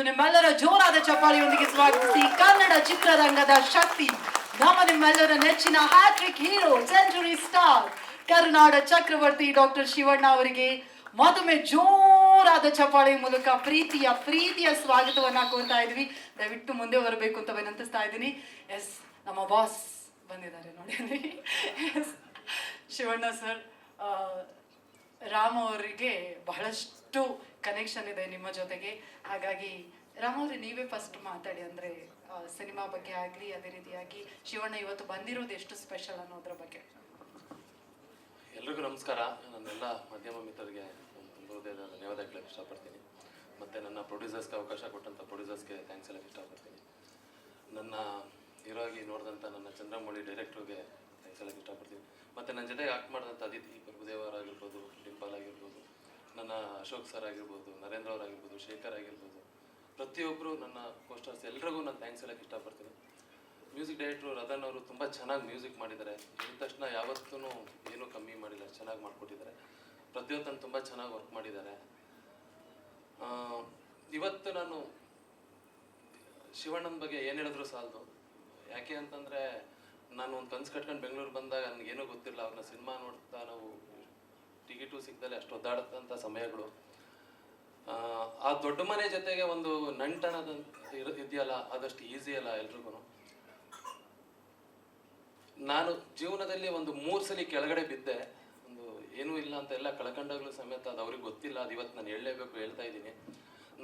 ನಿಮ್ಮೆಲ್ಲರ ಜೋರಾದ ಚಪ್ಪಾಳಿಯೊಂದಿಗೆ ಸ್ವಾಗತಿಸಿ ಕನ್ನಡ ಚಿತ್ರರಂಗದ ಶಕ್ತಿ ನಿಮ್ಮೆಲ್ಲರ ನೆಚ್ಚಿನ ಹ್ಯಾಟ್ರಿಕ್ ಹೀರೋ ಸೆಂಚುರಿ ಸ್ಟಾರ್ ಕರುನಾಡ ಚಕ್ರವರ್ತಿ ಡಾಕ್ಟರ್ ಶಿವಣ್ಣ ಅವರಿಗೆ ಮತ್ತೊಮ್ಮೆ ಜೋರಾದ ಚಪ್ಪಾಳಿ ಮೂಲಕ ಪ್ರೀತಿಯ ಸ್ವಾಗತವನ್ನ ಕೋರ್ತಾ ಇದ್ವಿ. ದಯವಿಟ್ಟು ಮುಂದೆ ಬರಬೇಕು ಅಂತ ವಿನಂತಿಸ್ತಾ ಇದ್ದೀನಿ. ಎಸ್, ನಮ್ಮ ಬಾಸ್ ಬಂದಿದ್ದಾರೆ ನೋಡಿ. ಶಿವಣ್ಣ ಸರ್, ರಾಮ ಅವರಿಗೆ ಬಹಳಷ್ಟು ಕನೆಕ್ಷನ್ ಇದೆ ನಿಮ್ಮ ಜೊತೆಗೆ. ಹಾಗಾಗಿ ರಾಮ ಅವ್ರಿಗೆ ನೀವೇ ಫಸ್ಟ್ ಮಾತಾಡಿ, ಅಂದ್ರೆ ಸಿನಿಮಾ ಬಗ್ಗೆ ಆಗ್ಲಿ, ಅದೇ ರೀತಿಯಾಗಿ ಶಿವಣ್ಣ ಇವತ್ತು ಬಂದಿರೋದು ಎಷ್ಟು ಸ್ಪೆಷಲ್ ಅನ್ನೋದ್ರ ಬಗ್ಗೆ. ಎಲ್ರಿಗೂ ನಮಸ್ಕಾರ. ನನ್ನೆಲ್ಲ ಮಾಧ್ಯಮ ಮಿತ್ರರಿಗೆ ಹೃದಯದ ಧನ್ಯವಾದ ಹೇಳಕ್ಕೆ ಇಷ್ಟಪಡ್ತೀನಿ. ಮತ್ತು ನನ್ನ ಪ್ರೊಡ್ಯೂಸರ್ಸ್ಗೆ ಅವಕಾಶ ಕೊಟ್ಟಂಥ ಪ್ರೊಡ್ಯೂಸರ್ಸ್ಗೆ ಥ್ಯಾಂಕ್ಸ್ ಹೇಳಕ್ಕೆ ಇಷ್ಟಪಡ್ತೀನಿ. ನನ್ನ ಹೀರೋ ಆಗಿ ನೋಡಿದಂಥ ನನ್ನ ಚಂದ್ರಮೌಳಿ ಡೈರೆಕ್ಟ್ರಿಗೆ ಥ್ಯಾಂಕ್ಸ್ ಹೇಳಕ್ಕೆ ಇಷ್ಟಪಡ್ತೀನಿ. ಮತ್ತು ನನ್ನ ಜೊತೆಗೆ ಆಕ್ಟ್ ಮಾಡಿದಂಥ ಅದಿತಿ ಪ್ರಭುದೇವರಾಗಿರ್ಬೋದು, ಡಿಂಪಲ್ ಆಗಿರ್ಬೋದು, ನನ್ನ ಅಶೋಕ್ ಸರ್ ಆಗಿರ್ಬೋದು, ನರೇಂದ್ರ ಅವರಾಗಿರ್ಬೋದು, ಶೇಖರ್ ಆಗಿರ್ಬೋದು, ಪ್ರತಿಯೊಬ್ಬರು ನನ್ನ ಪೋಸ್ಟರ್ಸ್ ಎಲ್ರಿಗೂ ನಾನು ಥ್ಯಾಂಕ್ಸ್ ಹೇಳಕ್ಕೆ ಇಷ್ಟಪಡ್ತೀನಿ. ಮ್ಯೂಸಿಕ್ ಡೈರೆಕ್ಟ್ರು ರತನ್ ಅವರು ತುಂಬ ಚೆನ್ನಾಗಿ ಮ್ಯೂಸಿಕ್ ಮಾಡಿದ್ದಾರೆ. ಇದ್ದ ತಕ್ಷಣ ಯಾವತ್ತೂ ಏನೂ ಕಮ್ಮಿ ಮಾಡಿಲ್ಲ, ಚೆನ್ನಾಗಿ ಮಾಡಿಕೊಟ್ಟಿದ್ದಾರೆ. ಪ್ರತಿಯೊತ್ತನ್ನು ತುಂಬ ಚೆನ್ನಾಗಿ ವರ್ಕ್ ಮಾಡಿದ್ದಾರೆ. ಇವತ್ತು ನಾನು ಶಿವಣ್ಣನ ಬಗ್ಗೆ ಏನು ಹೇಳಿದ್ರು ಸಾಲದು. ಯಾಕೆ ಅಂತಂದರೆ, ನಾನು ಒಂದು ಕನ್ಸು ಕಟ್ಕೊಂಡು ಬೆಂಗಳೂರು ಬಂದಾಗ ನನಗೇನೂ ಗೊತ್ತಿರಲಿಲ್ಲ. ಅವ್ರನ್ನ ಸಿನಿಮಾ ನೋಡ್ತಾ ನಾವು ಟಿಕೆಟು ಸಿಗ್ದಲೆ ಅಷ್ಟು ಒದ್ದಾಡತಂಥ ಸಮಯಗಳು. ಆ ದೊಡ್ಡ ಮನೆ ಜೊತೆಗೆ ಒಂದು ನಂಟನದ ಇದೆಯಲ್ಲ, ಅದಷ್ಟು ಈಸಿ ಅಲ್ಲ ಎಲ್ರಿಗೂ. ನಾನು ಜೀವನದಲ್ಲಿ ಒಂದು 3 ಸಲ ಕೆಳಗಡೆ ಬಿದ್ದೆ. ಒಂದು ಏನೂ ಇಲ್ಲ ಅಂತ ಎಲ್ಲ ಕಳ್ಕೊಂಡಾಗಲೂ ಸಮೇತ ಅದು ಅವ್ರಿಗೆ ಗೊತ್ತಿಲ್ಲ. ಅದು ಇವತ್ತು ನಾನು ಹೇಳಲೇಬೇಕು, ಹೇಳ್ತಾ ಇದ್ದೀನಿ.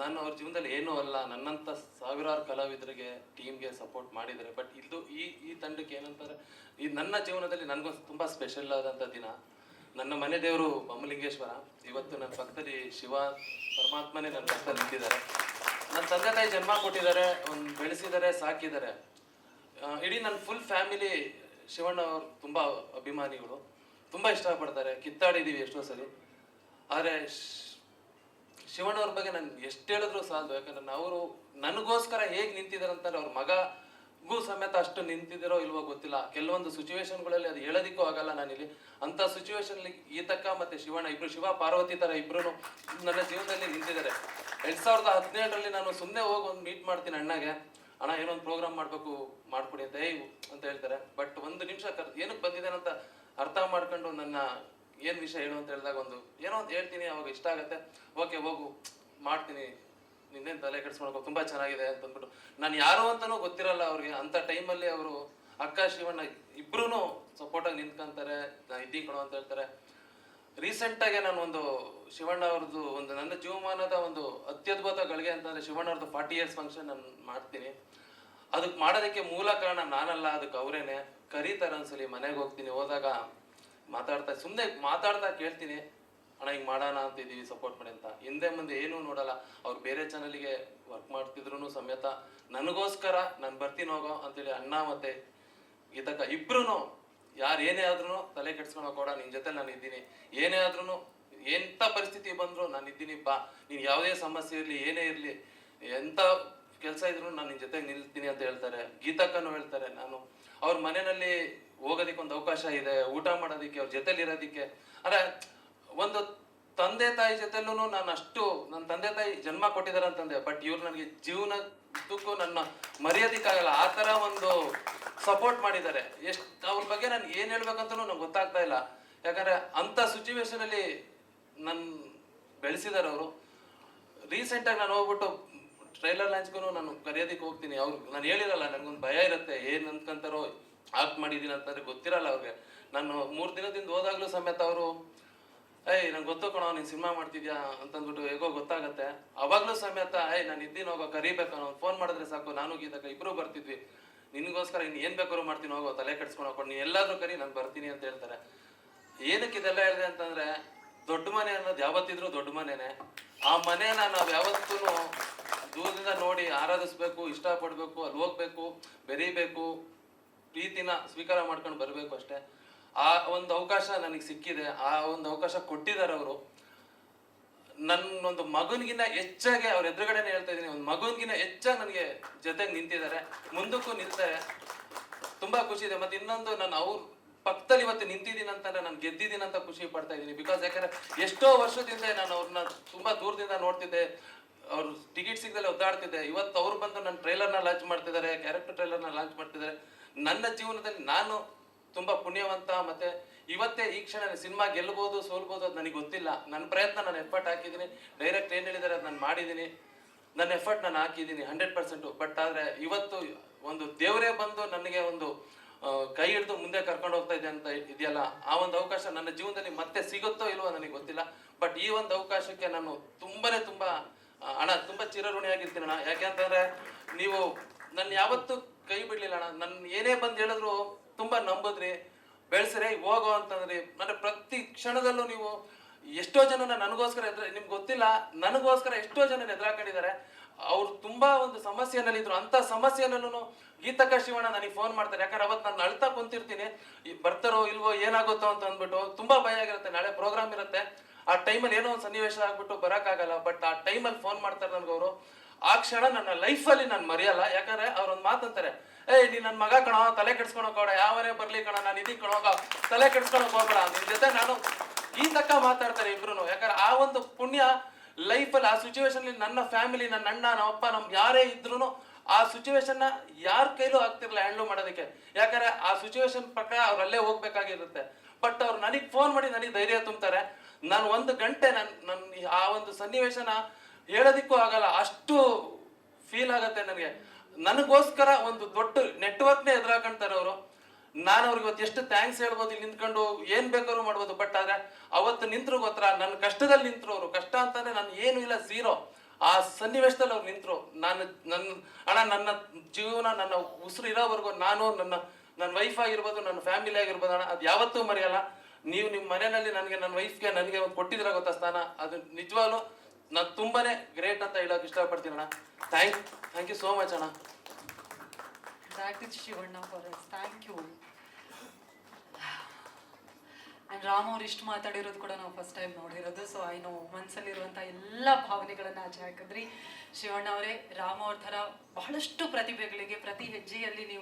ನಾನು ಅವ್ರ ಜೀವನದಲ್ಲಿ ಏನೂ ಅಲ್ಲ, ನನ್ನಂಥ ಸಾವಿರಾರು ಕಲಾವಿದರಿಗೆ ಟೀಮ್ಗೆ ಸಪೋರ್ಟ್ ಮಾಡಿದ್ದಾರೆ. ಬಟ್ ಇದು ಈ ತಂಡಕ್ಕೆ ಏನಂತಾರೆ, ಈ ನನ್ನ ಜೀವನದಲ್ಲಿ ನನಗೊಂದು ತುಂಬ ಸ್ಪೆಷಲ್ ಆದಂಥ ದಿನ. ನನ್ನ ಮನೆ ದೇವರು ಬೊಮ್ಮಲಿಂಗೇಶ್ವರ. ಇವತ್ತು ನನ್ನ ಪಕ್ಕದಲ್ಲಿ ಶಿವ ಪರಮಾತ್ಮನೇ ನನ್ನ ಪಕ್ಕದಲ್ಲಿ ನಿಂತಿದ್ದಾರೆ. ನನ್ನ ತಂದೆ ತಾಯಿ ಜನ್ಮ ಕೊಟ್ಟಿದ್ದಾರೆ, ಒಂದು ಬೆಳೆಸಿದ್ದಾರೆ, ಸಾಕಿದ್ದಾರೆ. ಇಡೀ ನನ್ನ ಫುಲ್ ಫ್ಯಾಮಿಲಿ ಶಿವಣ್ಣ ಅವರು ತುಂಬ ಅಭಿಮಾನಿಗಳು, ತುಂಬ ಇಷ್ಟಪಡ್ತಾರೆ. ಕಿತ್ತಾಡಿದ್ದೀವಿ ಎಷ್ಟೋ ಸರಿ. ಆದರೆ ಶಿವಣ್ಣ ಅವ್ರ ಬಗ್ಗೆ ನಾನು ಎಷ್ಟು ಹೇಳಿದ್ರು ಸಾಲದು. ಯಾಕಂದ್ರೆ ಅವರು ನನಗೋಸ್ಕರ ಹೇಗೆ ನಿಂತಿದ್ದಾರೆ ಅಂತಾರೆ, ಅವ್ರ ಮಗಗೂ ಸಮೇತ ಅಷ್ಟು ನಿಂತಿದ್ದಾರೋ ಇಲ್ವೋ ಗೊತ್ತಿಲ್ಲ. ಕೆಲವೊಂದು ಸಿಚುವೇಶನ್ಗಳಲ್ಲಿ ಅದು ಹೇಳೋದಿಕ್ಕೂ ಆಗಲ್ಲ ನಾನಿಲ್ಲಿ. ಅಂಥ ಸಿಚುವೇಶನ್ಲಿ ಗೀತಕ್ಕ ಮತ್ತು ಶಿವಣ್ಣ ಇಬ್ಬರು, ಶಿವ ಪಾರ್ವತಿ ಥರ ಇಬ್ಬರು ನನ್ನ ಜೀವನದಲ್ಲಿ ನಿಂತಿದ್ದಾರೆ. 2017ರಲ್ಲಿ ನಾನು ಸುಮ್ಮನೆ ಹೋಗಿ ಒಂದು ಮೀಟ್ ಮಾಡ್ತೀನಿ ಅಣ್ಣಗೆ, ಅಣ್ಣ ಏನೊಂದು ಪ್ರೋಗ್ರಾಮ್ ಮಾಡಬೇಕು, ಮಾಡ್ಕೊಡಿ ಅಂತ ಹೇಳ್ತಾರೆ. ಬಟ್ ಒಂದು ನಿಮಿಷ ಏನಕ್ಕೆ ಬಂದಿದ್ದೇನೆ ಅಂತ ಅರ್ಥ ಮಾಡ್ಕೊಂಡು ನನ್ನ ಏನು ವಿಷಯ ಹೇಳು ಅಂತ ಹೇಳಿದಾಗ ಏನೋ ಒಂದು ಹೇಳ್ತೀನಿ. ಅವಾಗ ಇಷ್ಟ ಆಗುತ್ತೆ, ಓಕೆ ಹೋಗು ಮಾಡ್ತೀನಿ, ನಿನ್ನೇನು ತಲೆ ಕೆಡಿಸ್ಕೊಳಕ್ಕೆ ತುಂಬ ಚೆನ್ನಾಗಿದೆ ಅಂತಂದ್ಬಿಟ್ಟು. ನಾನು ಯಾರು ಅಂತಲೂ ಗೊತ್ತಿರಲ್ಲ ಅವ್ರಿಗೆ. ಅಂಥ ಟೈಮಲ್ಲಿ ಅವರು ಅಕ್ಕ ಶಿವಣ್ಣ ಇಬ್ಬರೂ ಸಪೋರ್ಟಾಗಿ ನಿಂತ್ಕೊಂತಾರೆ. ನಾನು ಇದ್ದೀನಿ ಕೊಡು ಅಂತ ಹೇಳ್ತಾರೆ. ರೀಸೆಂಟಾಗೆ ನಾನು ಒಂದು ಶಿವಣ್ಣ ಅವ್ರದ್ದು ಒಂದು ನನ್ನ ಜೀವಮಾನದ ಒಂದು ಅತ್ಯದ್ಭುತ ಗಳಿಗೆ ಅಂತಂದರೆ ಶಿವಣ್ಣ ಅವ್ರದ್ದು 40 ಇಯರ್ಸ್ ಫಂಕ್ಷನ್ ನಾನು ಮಾಡ್ತೀನಿ. ಅದಕ್ಕೆ ಮಾಡೋದಕ್ಕೆ ಮೂಲ ಕಾರಣ ನಾನಲ್ಲ, ಅದಕ್ಕೆ ಅವರೇನೆ ಕರೀತಾರೆ. ಒಂದ್ಸಲಿ ಮನೆಗೆ ಹೋಗ್ತೀನಿ, ಹೋದಾಗ ಸುಮ್ಮನೆ ಮಾತಾಡ್ತಾ ಕೇಳ್ತೀನಿ, ಅಣ್ಣ ಹಿಂಗೆ ಮಾಡೋಣ ಅಂತಿದ್ದೀವಿ, ಸಪೋರ್ಟ್ ಮಾಡಿ ಅಂತ. ಹಿಂದೆ ಮುಂದೆ ಏನೂ ನೋಡಲ್ಲ. ಅವ್ರು ಬೇರೆ ಚಾನಲ್ಗೆ ವರ್ಕ್ ಮಾಡ್ತಿದ್ರು ಸಮೇತ ನನಗೋಸ್ಕರ ನಾನು ಬರ್ತೀನಿ ಹೋಗೋ ಅಂತೇಳಿ ಅಣ್ಣ ಮತ್ತು ಗೀತಕ್ಕ ಇಬ್ರು ಯಾರು ಏನೇ ಆದ್ರೂ ತಲೆ ಕೆಡ್ಸ್ಕೊಳೋ ಕೂಡ ನಿನ್ನ ಜೊತೆ ನಾನು ಇದ್ದೀನಿ, ಏನೇ ಆದ್ರೂ ಎಂಥ ಪರಿಸ್ಥಿತಿ ಬಂದರೂ ನಾನು ಇದ್ದೀನಿ, ಬಾ, ನೀನು ಯಾವುದೇ ಸಮಸ್ಯೆ ಇರಲಿ, ಏನೇ ಇರಲಿ, ಎಂಥ ಕೆಲಸ ಇದ್ರು ನಾನು ನಿನ್ನ ಜೊತೆಗೆ ನಿಲ್ತೀನಿ ಅಂತ ಹೇಳ್ತಾರೆ. ಗೀತಕ್ಕನೂ ಹೇಳ್ತಾರೆ. ನಾನು ಅವ್ರ ಮನೆಯಲ್ಲಿ ಹೋಗೋದಕ್ಕೆ ಒಂದು ಅವಕಾಶ ಇದೆ, ಊಟ ಮಾಡೋದಕ್ಕೆ, ಅವ್ರ ಜೊತೆಲಿ ಇರೋದಕ್ಕೆ. ಅಂದರೆ ಒಂದು ತಂದೆ ತಾಯಿ ಜೊತೆಲೂ ನಾನು ಅಷ್ಟು, ನನ್ನ ತಂದೆ ತಾಯಿ ಜನ್ಮ ಕೊಟ್ಟಿದ್ದಾರೆ ಅಂತಂದೆ, ಬಟ್ ಇವ್ರು ನನಗೆ ಜೀವನಕ್ಕೂ ನನ್ನ ಮರ್ಯಾದಕ್ಕಾಗಲ್ಲ ಆ ಥರ ಒಂದು ಸಪೋರ್ಟ್ ಮಾಡಿದ್ದಾರೆ. ಅವ್ರ ಬಗ್ಗೆ ನಾನು ಏನು ಹೇಳ್ಬೇಕಂತಲೂ ನಂಗೆ ಗೊತ್ತಾಗ್ತಾ ಇಲ್ಲ. ಯಾಕಂದರೆ ಅಂಥ ಸಿಚುವೇಶನಲ್ಲಿ ನನ್ನ ಬೆಳೆಸಿದ್ದಾರೆ ಅವರು. ರೀಸೆಂಟಾಗಿ ನಾನು ಹೋಗ್ಬಿಟ್ಟು ಟ್ರೈಲರ್ ಲಾಂಚ್ಗೂ ನಾನು ಕರೆಯೋದಕ್ಕೆ ಹೋಗ್ತೀನಿ. ನಾನು ಹೇಳಿರಲ್ಲ, ನನಗೊಂದು ಭಯ ಇರುತ್ತೆ, ಏನು ಅಂದ್ಕೊಂತಾರೋ ಆಕ್ಟ್ ಮಾಡಿದ್ದೀನಿ ಅಂತಂದರೆ ಗೊತ್ತಿರಲ್ಲ ಅವ್ರಿಗೆ. ನಾನು 3 ದಿನದಿಂದ ಹೋದಾಗಲೂ ಸಮೇತ ಅವರು ನಂಗೆ ಗೊತ್ತು ಕಣೋ ನೀನು ಸಿನಿಮಾ ಮಾಡ್ತಿದ್ಯಾ ಅಂತಂದ್ಬಿಟ್ಟು ಹೇಗೋ ಗೊತ್ತಾಗತ್ತೆ. ಅವಾಗಲೂ ಸಮೇತ ನಾನು ಇದ್ದೀನಿ ಹೋಗೋ, ಕರಿಬೇಕು, ಫೋನ್ ಮಾಡಿದ್ರೆ ಸಾಕು, ನಾನು ಗೀತಕ್ಕ ಇಬ್ಬರು ಬರ್ತಿದ್ವಿ, ನಿನಗೋಸ್ಕರ ಇನ್ನು ಏನು ಬೇಕಾದ್ರೂ ಮಾಡ್ತೀನಿ, ಹೋಗೋ, ತಲೆ ಕೆಡ್ಸ್ಕೊಂಡು ಹೋಗ್ಕೊಂಡು ನೀನು ಎಲ್ಲಾದ್ರೂ ಕರಿ, ನಾನು ಬರ್ತೀನಿ ಅಂತ ಹೇಳ್ತಾರೆ. ಏನಕ್ಕೆ ಇದೆಲ್ಲ ಹೇಳಿದೆ ಅಂತಂದರೆ, ದೊಡ್ಡ ಮನೆ ಅನ್ನೋದು ಯಾವತ್ತಿದ್ರೂ ದೊಡ್ಡ ಮನೆನೇ. ಆ ಮನೇನ ನಾವು ಯಾವತ್ತೂ ದೂರದಿಂದ ನೋಡಿ ಆರಾಧಿಸ್ಬೇಕು, ಇಷ್ಟಪಡಬೇಕು, ಅಲ್ಲಿ ಹೋಗ್ಬೇಕು, ಬೆರೀಬೇಕು, ಪ್ರೀತಿನ ಸ್ವೀಕಾರ ಮಾಡ್ಕೊಂಡು ಬರಬೇಕು ಅಷ್ಟೇ. ಆ ಒಂದು ಅವಕಾಶ ನನಗೆ ಸಿಕ್ಕಿದೆ, ಆ ಒಂದು ಅವಕಾಶ ಕೊಟ್ಟಿದ್ದಾರೆ ಅವರು. ನನ್ನೊಂದು ಮಗನಿಗಿನ್ನ ಹೆಚ್ಚಾಗಿ ಅವ್ರ ಎದುರುಗಡೆನೇ ಹೇಳ್ತಾ ಇದ್ದೀನಿ, ಒಂದು ಮಗನಿಗಿನ್ನ ಹೆಚ್ಚಾಗಿ ನನಗೆ ಜೊತೆಗೆ ನಿಂತಿದ್ದಾರೆ, ಮುಂದಕ್ಕೂ ನಿಲ್ತಾರೆ. ತುಂಬ ಖುಷಿ ಇದೆ. ಮತ್ತು ಇನ್ನೊಂದು, ನಾನು ಅವ್ರ ಪಕ್ಕದಲ್ಲಿ ಇವತ್ತು ನಿಂತಿದ್ದೀನಿ ಅಂತಂದ್ರೆ ನಾನು ಗೆದ್ದಿದ್ದೀನಿ ಅಂತ ಖುಷಿ ಪಡ್ತಾ ಇದ್ದೀನಿ. ಬಿಕಾಸ್ ಯಾಕಂದ್ರೆ ಎಷ್ಟೋ ವರ್ಷದಿಂದ ನಾನು ಅವ್ರನ್ನ ತುಂಬ ದೂರದಿಂದ ನೋಡ್ತಿದ್ದೆ. ಅವ್ರು ಟಿಕೆಟ್ ಸಿಗದಲ್ಲೇ ಒದ್ದಾಡ್ತಿದ್ದೆ. ಇವತ್ತು ಅವ್ರು ಬಂದು ನನ್ನ ಟ್ರೈಲರ್ನ ಲಾಂಚ್ ಮಾಡ್ತಿದ್ದಾರೆ, ಕ್ಯಾರೆಕ್ಟರ್ ಟ್ರೈಲರ್ನ ಲಾಂಚ್ ಮಾಡ್ತಿದ್ದಾರೆ. ನನ್ನ ಜೀವನದಲ್ಲಿ ನಾನು ತುಂಬಾ ಪುಣ್ಯವಂತ. ಮತ್ತೆ ಇವತ್ತೇ ಈ ಕ್ಷಣ ಸಿನಿಮಾ ಗೆಲ್ಬಹುದು ಸೋಲ್ಬಹುದು ಅದು ನನಗೆ ಗೊತ್ತಿಲ್ಲ. ನನ್ನ ಪ್ರಯತ್ನ, ನಾನು ಎಫರ್ಟ್ ಹಾಕಿದ್ದೀನಿ. ಡೈರೆಕ್ಟ್ ಏನು ಹೇಳಿದ್ದಾರೆ ಅದು ನಾನು ಮಾಡಿದ್ದೀನಿ. ನನ್ನ ಎಫರ್ಟ್ ನಾನು ಹಾಕಿದ್ದೀನಿ 100%. ಬಟ್ ಆದರೆ ಇವತ್ತು ಒಂದು ದೇವರೇ ಬಂದು ನನಗೆ ಒಂದು ಕೈ ಹಿಡಿದು ಮುಂದೆ ಕರ್ಕೊಂಡು ಹೋಗ್ತಾ ಇದೆ ಅಂತ ಇದೆಯಲ್ಲ, ಆ ಒಂದು ಅವಕಾಶ ನನ್ನ ಜೀವನದಲ್ಲಿ ಮತ್ತೆ ಸಿಗುತ್ತೋ ಇಲ್ವೋ ನನಗೆ ಗೊತ್ತಿಲ್ಲ. ಬಟ್ ಈ ಒಂದು ಅವಕಾಶಕ್ಕೆ ನಾನು ತುಂಬಾ ಅಣ್ಣ ತುಂಬಾ ಚಿರಋಣಿಯಾಗಿರ್ತೀನಿ ಅಣ್ಣ. ಯಾಕೆಂತಂದ್ರೆ ನೀವು ನನ್ನ ಯಾವತ್ತೂ ಕೈ ಬಿಡ್ಲಿಲ್ಲ ಅಣ್ಣ. ನನ್ನ ಏನೇ ಬಂದು ಹೇಳಿದ್ರು ತುಂಬಾ ನಂಬುದ್ರಿ, ಬೆಳೆಸ್ರಿ, ಹೋಗೋ ಅಂತಂದ್ರಿ. ಅಂದ್ರೆ ಪ್ರತಿ ಕ್ಷಣದಲ್ಲೂ ನೀವು ಎಷ್ಟೋ ಜನ ನನಗೋಸ್ಕರ ನಿಮ್ಗೆ ಗೊತ್ತಿಲ್ಲ, ನನಗೋಸ್ಕರ ಎಷ್ಟೋ ಜನ ಎದುರಾಕೊಂಡಿದ್ದಾರೆ. ಅವ್ರು ತುಂಬಾ ಒಂದು ಸಮಸ್ಯೆನಲ್ಲಿ ಇದ್ರು. ಅಂತ ಸಮಸ್ಯೆನಲ್ಲೂ ಗೀತಕ್ಕ ಶಿವಣ್ಣ ನನಗೆ ಫೋನ್ ಮಾಡ್ತಾರೆ. ಯಾಕಂದ್ರೆ ಅವತ್ತು ನಾನು ಅಳ್ತಾ ಕುಂತಿರ್ತೀನಿ, ಬರ್ತಾರೋ ಇಲ್ವೋ ಏನಾಗುತ್ತೋ ಅಂತ ಅಂದ್ಬಿಟ್ಟು ತುಂಬಾ ಭಯ ಆಗಿರುತ್ತೆ. ನಾಳೆ ಪ್ರೋಗ್ರಾಮ್ ಇರುತ್ತೆ, ಆ ಟೈಮಲ್ಲಿ ಏನೋ ಒಂದು ಸನ್ನಿವೇಶ ಆಗ್ಬಿಟ್ಟು ಬರೋಕ್ಕಾಗಲ್ಲ. ಬಟ್ ಆ ಟೈಮಲ್ಲಿ ಫೋನ್ ಮಾಡ್ತಾರೆ ನನಗವರು. ಆ ಕ್ಷಣ ನನ್ನ ಲೈಫಲ್ಲಿ ನಾನು ಮರೆಯಲ್ಲ. ಯಾಕಂದ್ರೆ ಅವ್ರೊಂದು ಮಾತಂತಾರೆ, ನೀ ನನ್ನ ಮಗ ಕಣೋ, ತಲೆ ಕೆಡ್ಸ್ಕೊಳಕ್ ಹೋಡ, ಯಾವನೇ ಬರ್ಲಿ ಕಣ, ನಾನು ಇದೀನಿ ಕಣೋಗ, ತಲೆ ಕೆಡ್ಸ್ಕೊಳಕ್ ಹೋಗ್ಬೇಡ. ನಿನ್ ಜೊತೆ ನಾನು ಈ ತಕ್ಕ ಮಾತಾಡ್ತಾರೆ ಇಬ್ರು. ಯಾಕಂದ್ರೆ ಆ ಒಂದು ಪುಣ್ಯ ಲೈಫಲ್ಲಿ, ಆ ಸಿಚುವೇಶನ್ ನನ್ನ ಫ್ಯಾಮಿಲಿ, ನನ್ನ ಅಣ್ಣ, ನಮ್ಮ ಅಪ್ಪ, ನಮ್ ಯಾರೇ ಇದ್ರು ಆ ಸಿಚುವೇಶನ್ ನ ಯಾರ ಕೈಲೂ ಆಗ್ತಿರ್ಲಿಲ್ಲ ಹ್ಯಾಂಡ್ಲ್ ಮಾಡೋದಕ್ಕೆ. ಯಾಕಂದ್ರೆ ಆ ಸಿಚುವೇಶನ್ ಪ್ರಕಾರ ಅವ್ರು ಅಲ್ಲೇ ಹೋಗ್ಬೇಕಾಗಿರುತ್ತೆ. ಬಟ್ ಅವ್ರು ನನಗೆ ಫೋನ್ ಮಾಡಿ ನನಗೆ ಧೈರ್ಯ ತುಂಬ್ತಾರೆ. ನಾನು 1 ಗಂಟೆ ನನ್ನ ಆ ಒಂದು ಸನ್ನಿವೇಶನ ಹೇಳೋದಿಕ್ಕೂ ಆಗಲ್ಲ, ಅಷ್ಟು ಫೀಲ್ ಆಗತ್ತೆ ನನಗೆ. ನನಗೋಸ್ಕರ ಒಂದು ದೊಡ್ಡ ನೆಟ್ವರ್ಕ್ನೇ ಎದುರಾಕೊಂತಾರೆ ಅವರು. ನಾನು ಅವ್ರಿಗೆ ಇವತ್ತು ಎಷ್ಟು ಥ್ಯಾಂಕ್ಸ್ ಹೇಳ್ಬೋದು, ಇಲ್ಲಿ ನಿಂತ್ಕೊಂಡು ಏನ್ ಬೇಕಾದ್ರೂ ಮಾಡ್ಬೋದು. ಬಟ್ ಆದ್ರೆ ಅವತ್ತು ನಿಂತ್ರು ಗೊತ್ತಾ, ನನ್ನ ಕಷ್ಟದಲ್ಲಿ ನಿಂತ್ರು ಅವರು. ಕಷ್ಟ ಅಂತಾನೆ ನಾನು ಏನು ಇಲ್ಲ, ಝೀರೋ. ಆ ಸನ್ನಿವೇಶದಲ್ಲಿ ಅವ್ರು ನಿಂತ್ರು. ನನ್ನ ಜೀವನ, ನನ್ನ ಉಸಿರು ಇರೋವರೆಗೂ ನಾನು ನನ್ನ ವೈಫ್ ಆಗಿರ್ಬೋದು, ನನ್ನ ಫ್ಯಾಮಿಲಿ ಆಗಿರ್ಬೋದು ಅಣ್ಣ, ಅದು ಯಾವತ್ತೂ ಮರೆಯಲ್ಲ. ನೀವು ನಿಮ್ಮ ಮನೆಯಲ್ಲಿ ನನ್ನ ವೈಫ್ಗೆ ನನಗೆ ಒಂದು ಕೊಟ್ಟಿದ್ರೆ ಗೊತ್ತಾ ಸ್ಥಾನ, ಅದು ನಿಜವಾಗ್ಲೂ ನಾನು ತುಂಬಾನೇ ಗ್ರೇಟ್ ಅಂತ ಹೇಳೋಕೆ ಇಷ್ಟಪಡ್ತೀನಿ ಅಣ್ಣ. ಥ್ಯಾಂಕ್ ಯು ಸೋ ಮಚ್ ಅಣ್ಣ. That is Shivana for us. Thank you. And Ram ಅವ್ರು ಇಷ್ಟು ಮಾತಾಡಿರೋದು ಕೂಡ ನಾವು ಫಸ್ಟ್ ಟೈಮ್ ನೋಡಿರೋದು. ಸೊ ಐ ನೋ ಮನಸ್ಸಲ್ಲಿರುವಂಥ ಎಲ್ಲ ಭಾವನೆಗಳನ್ನ ಆಚೆ ಹಾಕಿದ್ರಿ ಶಿವಣ್ಣ ಅವರೇ. ರಾಮ್ ಅವ್ರ ಥರ ಬಹಳಷ್ಟು ಪ್ರತಿಭೆಗಳಿಗೆ ಪ್ರತಿ ಹೆಜ್ಜೆಯಲ್ಲಿ ನೀವು